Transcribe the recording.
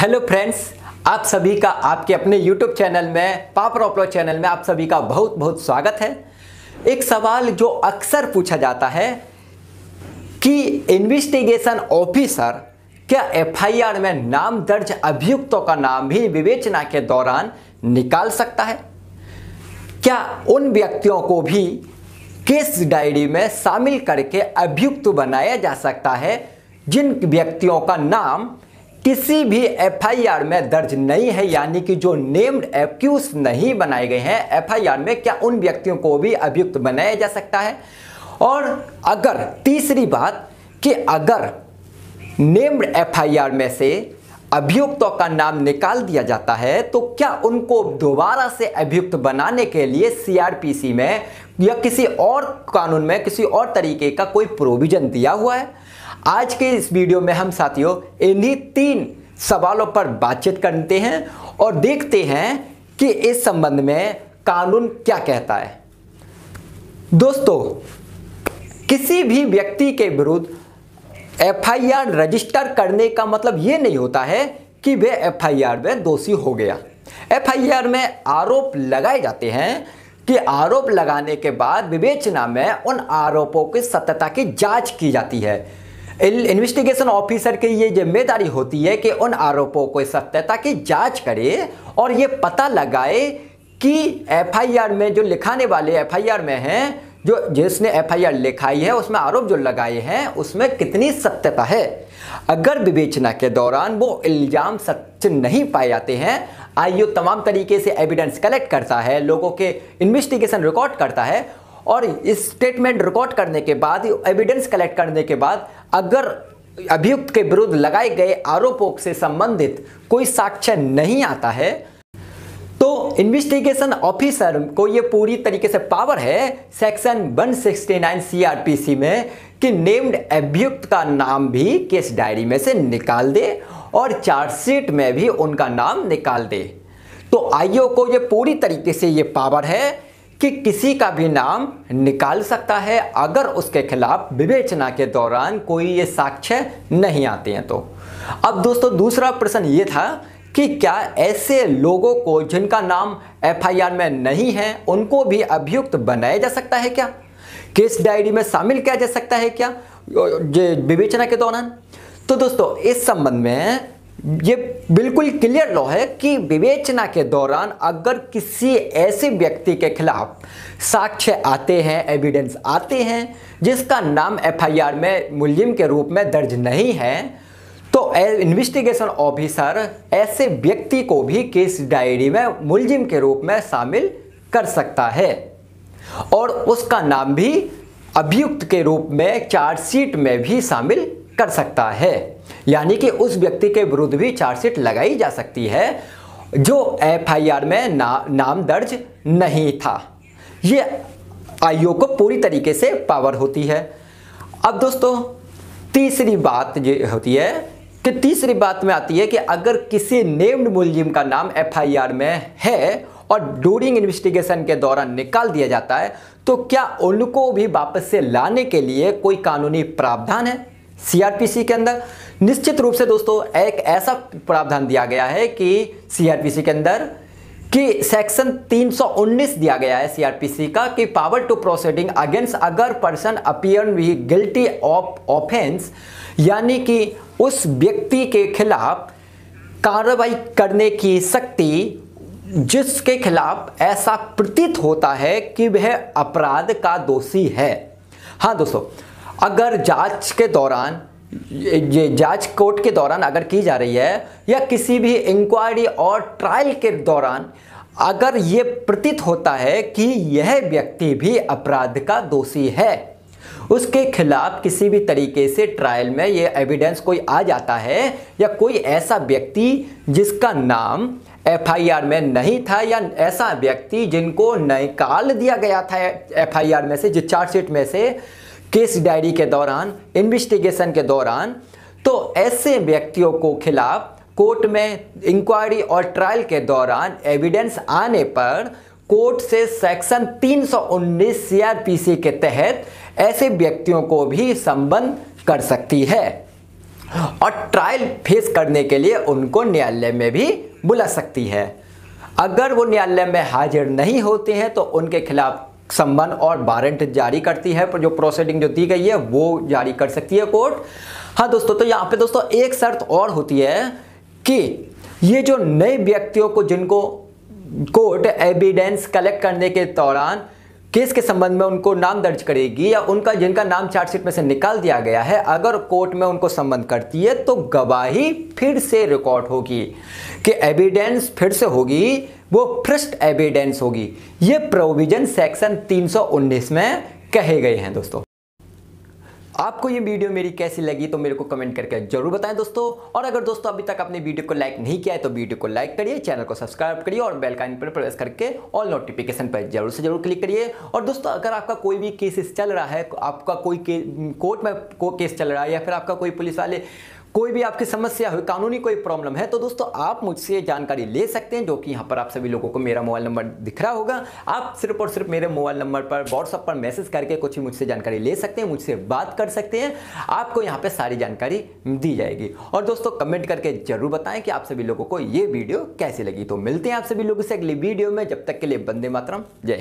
Hello friends, आप सभी का आपके अपने YouTube चैनल में पावर अपलोड चैनल में आप सभी का बहुत बहुत स्वागत है। एक सवाल जो अक्सर पूछा जाता है कि इन्वेस्टिगेशन ऑफिसर क्या एफआईआर में नाम दर्ज अभियुक्तों का नाम भी विवेचना के दौरान निकाल सकता है? क्या उन व्यक्तियों को भी केस डायरी में शामिल करके अभियुक्त बनाया जा सकता है जिन व्यक्तियों का नाम किसी भी एफआईआर में दर्ज नहीं है, यानी कि जो नेम्ड एक्यूज नहीं बनाए गए हैं एफआईआर में, क्या उन व्यक्तियों को भी अभियुक्त बनाया जा सकता है? और अगर तीसरी बात कि अगर नेम्ड एफआईआर में से अभियुक्तों का नाम निकाल दिया जाता है तो क्या उनको दोबारा से अभियुक्त बनाने के लिए सीआरपीसी में या किसी और कानून में किसी और तरीके का कोई प्रोविजन दिया हुआ है? आज के इस वीडियो में हम साथियों इन्हीं 3 सवालों पर बातचीत करते हैं और देखते हैं कि इस संबंध में कानून क्या कहता है। दोस्तों, किसी भी व्यक्ति के विरुद्ध एफआईआर रजिस्टर करने का मतलब यह नहीं होता है कि वह एफआईआर में दोषी हो गया। एफआईआर में आरोप लगाए जाते हैं कि आरोप लगाने के बाद विवेचना में उन आरोपों की सत्यता की जांच की जाती है। इन्वेस्टिगेशन ऑफिसर की ये जिम्मेदारी होती है कि उन आरोपों को सत्यता की जांच करे और ये पता लगाए कि एफआईआर में जो लिखाने वाले एफआईआर में हैं, जो जिसने एफआईआर लिखाई है उसमें आरोप जो लगाए हैं उसमें कितनी सत्यता है। अगर विवेचना के दौरान वो इल्जाम सत्य नहीं पाए जाते हैं, आईओ तमाम तरीके से एविडेंस कलेक्ट करता है, लोगों के इन्वेस्टिगेशन रिकॉर्ड करता है और इस स्टेटमेंट रिकॉर्ड करने के बाद, एविडेंस कलेक्ट करने के बाद अगर अभियुक्त के विरुद्ध लगाए गए आरोपों से संबंधित कोई साक्ष्य नहीं आता है तो इन्वेस्टिगेशन ऑफिसर को यह पूरी तरीके से पावर है सेक्शन 169 सीआरपीसी में कि नेम्ड अभियुक्त का नाम भी केस डायरी में से निकाल दे और चार्जशीट में भी उनका नाम निकाल दे। तो आईओ को यह पूरी तरीके से यह पावर है कि किसी का भी नाम निकाल सकता है अगर उसके खिलाफ विवेचना के दौरान कोई ये साक्ष्य नहीं आते हैं तो। अब दोस्तों, दूसरा प्रश्न ये था कि क्या ऐसे लोगों को जिनका नाम एफआईआर में नहीं है उनको भी अभियुक्त बनाया जा सकता है क्या? केस डायरी में शामिल किया जा सकता है क्या विवेचना के दौरान? तो दोस्तों, इस संबंध में ये बिल्कुल क्लियर लॉ है कि विवेचना के दौरान अगर किसी ऐसे व्यक्ति के खिलाफ साक्ष्य आते हैं, एविडेंस आते हैं जिसका नाम एफआईआर में मुलजिम के रूप में दर्ज नहीं है, तो इन्वेस्टिगेशन ऑफिसर ऐसे व्यक्ति को भी केस डायरी में मुलजिम के रूप में शामिल कर सकता है और उसका नाम भी अभियुक्त के रूप में चार्जशीट में भी शामिल कर सकता है, यानी कि उस व्यक्ति के विरुद्ध भी चार्जशीट लगाई जा सकती है जो एफआईआर में नाम दर्ज नहीं था। ये आईओ को पूरी तरीके से पावर होती है। अब दोस्तों, तीसरी बात ये होती है कि तीसरी बात में आती है कि अगर किसी नेम्ड मुलजिम का नाम एफआईआर में है और ड्यूरिंग इन्वेस्टिगेशन के दौरान निकाल दिया जाता है तो क्या उनको भी वापस से लाने के लिए कोई कानूनी प्रावधान है सीआरपीसी के अंदर? निश्चित रूप से दोस्तों, एक ऐसा प्रावधान दिया गया है कि सीआरपीसी के अंदर कि सेक्शन 319 दिया गया है सीआरपीसी का कि पावर टू प्रोसीडिंग अगेंस्ट अगर person appear be guilty of offence, यानी कि उस व्यक्ति के खिलाफ कार्रवाई करने की शक्ति जिसके खिलाफ ऐसा प्रतीत होता है कि वह अपराध का दोषी है। हाँ दोस्तों, अगर जांच के दौरान, ये जांच कोर्ट के दौरान अगर की जा रही है या किसी भी इंक्वायरी और ट्रायल के दौरान अगर ये प्रतीत होता है कि यह व्यक्ति भी अपराध का दोषी है, उसके खिलाफ किसी भी तरीके से ट्रायल में ये एविडेंस कोई आ जाता है या कोई ऐसा व्यक्ति जिसका नाम एफआईआर में नहीं था या ऐसा व्यक्ति जिनको निकाल दिया गया था एफआईआर में से, जिस चार्जशीट में से केस डायरी के दौरान, इन्वेस्टिगेशन के दौरान, तो ऐसे व्यक्तियों को खिलाफ कोर्ट में इंक्वायरी और ट्रायल के दौरान एविडेंस आने पर कोर्ट से सेक्शन 319 सीआरपीसी के तहत ऐसे व्यक्तियों को भी संबद्ध कर सकती है। और ट्रायल फेस करने के लिए उनको न्यायालय में भी बुला सकती है। अगर वो न्यायालय में हाजिर नहीं होते हैं तो उनके खिलाफ समन और वारंट जारी करती है, पर जो प्रोसीडिंग जो दी गई है वो जारी कर सकती है कोर्ट। हाँ दोस्तों, तो यहाँ पे दोस्तों एक शर्त और होती है कि ये जो नए व्यक्तियों को जिनको कोर्ट एविडेंस कलेक्ट करने के दौरान केस के संबंध में उनको नाम दर्ज करेगी या उनका जिनका नाम चार्जशीट में से निकाल दिया गया है, अगर कोर्ट में उनको संबंध करती है तो गवाही फिर से रिकॉर्ड होगी कि एविडेंस फिर से होगी, वो फ्रेश एविडेंस होगी। ये प्रोविजन सेक्शन 319 में कहे गए हैं। दोस्तों आपको ये वीडियो मेरी कैसी लगी तो मेरे को कमेंट करके जरूर बताएं दोस्तों। और अगर दोस्तों अभी तक आपने वीडियो को लाइक नहीं किया है तो वीडियो को लाइक करिए, चैनल को सब्सक्राइब करिए और बेल आइकन पर प्रेस करके ऑल नोटिफिकेशन पर जरूर से जरूर क्लिक करिए। और दोस्तों अगर आपका कोई भी केस चल रहा है, आपका कोई कोर्ट में केस चल रहा है या फिर आपका कोई पुलिस वाले कोई भी आपकी समस्या हो, कानूनी कोई प्रॉब्लम है, तो दोस्तों आप मुझसे जानकारी ले सकते हैं, जो कि यहाँ पर आप सभी लोगों को मेरा मोबाइल नंबर दिख रहा होगा। आप सिर्फ और सिर्फ मेरे मोबाइल नंबर पर व्हाट्सएप पर मैसेज करके कुछ भी मुझसे जानकारी ले सकते हैं, मुझसे बात कर सकते हैं, आपको यहाँ पे सारी जानकारी दी जाएगी। और दोस्तों कमेंट करके जरूर बताएं कि आप सभी लोगों को ये वीडियो कैसी लगी। तो मिलते हैं आप सभी लोगों से अगली वीडियो में, जब तक के लिए वंदे मातरम, जय हिंद।